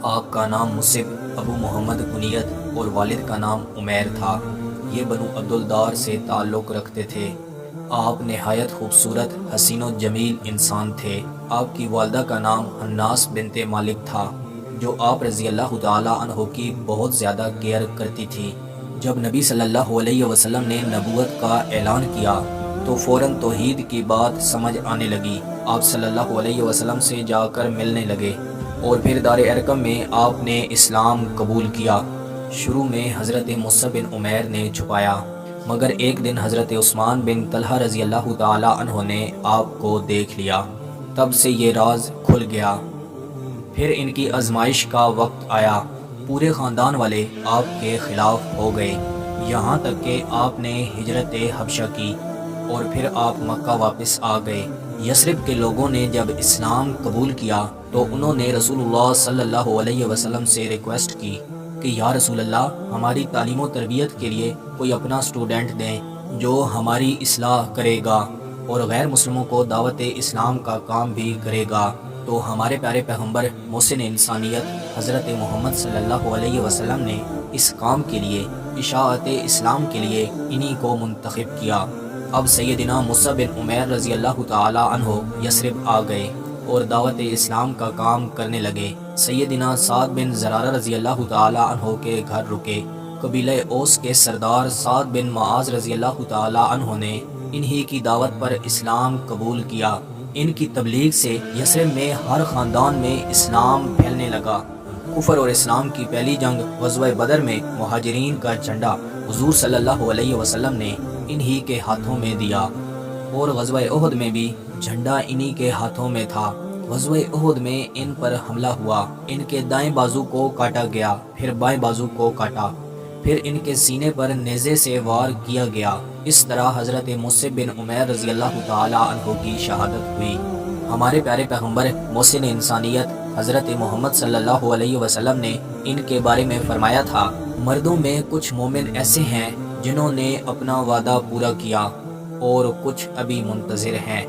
آپ کا نام مصعب ابو محمد کنیت اور والد کا نام عمیر تھا۔ یہ بنو عبدالدار سے تعلق رکھتے تھے۔ آپ نہایت خوبصورت حسین و جمیل انسان تھے۔ آپ کی والدہ کا نام حناس بنت مالک تھا، جو آپ رضی اللہ تعالیٰ عنہ کی بہت زیادہ کیئر کرتی تھی۔ جب نبی صلی اللہ علیہ وسلم نے نبوت کا اعلان کیا تو فوراً توحید کی بات سمجھ آنے لگی۔ آپ صلی اللہ علیہ وسلم سے جا کر ملنے لگے اور پھر دار ارقم میں آپ نے اسلام قبول کیا۔ شروع میں حضرت مصعب بن عمیر نے چھپایا، مگر ایک دن حضرت عثمان بن طلحہ رضی اللہ تعالیٰ عنہ نے آپ کو دیکھ لیا، تب سے یہ راز کھل گیا۔ پھر ان کی آزمائش کا وقت آیا، پورے خاندان والے آپ کے خلاف ہو گئے، یہاں تک کہ آپ نے ہجرت حبشہ کی اور پھر آپ مکہ واپس آ گئے۔ یثرب کے لوگوں نے جب اسلام قبول کیا تو انہوں نے رسول اللہ صلی اللہ علیہ وسلم سے ریکویسٹ کی کہ یا رسول اللہ، ہماری تعلیم و تربیت کے لیے کوئی اپنا اسٹوڈنٹ دیں جو ہماری اصلاح کرے گا اور غیر مسلموں کو دعوت اسلام کا کام بھی کرے گا۔ تو ہمارے پیارے پیغمبر محسن انسانیت حضرت محمد صلی اللہ علیہ وسلم نے اس کام کے لیے، اشاعت اسلام کے لیے انہی کو منتخب کیا۔ اب سیدنا مصعب بن عمیر رضی اللہ تعالیٰ عنہ یثرب آ گئے اور دعوت اسلام کا کام کرنے لگے۔ سیدنا سعد بن زرارہ رضی اللہ تعالیٰ عنہ کے گھر رکے۔ قبیلہ اوس کے سردار سعد بن معاذ رضی اللہ تعالیٰ عنہ نے انہی کی دعوت پر اسلام قبول کیا۔ ان کی تبلیغ سے یثرب میں ہر خاندان میں اسلام پھیلنے لگا۔ کفر اور اسلام کی پہلی جنگ غزوہ بدر میں مہاجرین کا جھنڈا حضور صلی اللہ علیہ وسلم نے انہی کے ہاتھوں میں دیا، اور غزوہ احد میں بھی جھنڈا انہی کے ہاتھوں میں تھا۔ غزوہ احد میں ان پر حملہ ہوا، ان کے دائیں بازو کو کاٹا گیا، پھر بائیں بازو کو کاٹا، پھر ان کے سینے پر نیزے سے وار کیا گیا۔ اس طرح حضرت مصعب بن عمیر رضی اللہ تعالیٰ عنہ کی شہادت ہوئی۔ ہمارے پیارے پیغمبر محسن انسانیت حضرت محمد صلی اللہ علیہ وسلم نے ان کے بارے میں فرمایا تھا، مردوں میں کچھ مومن ایسے ہیں جنہوں نے اپنا وعدہ پورا کیا اور کچھ ابھی منتظر ہیں۔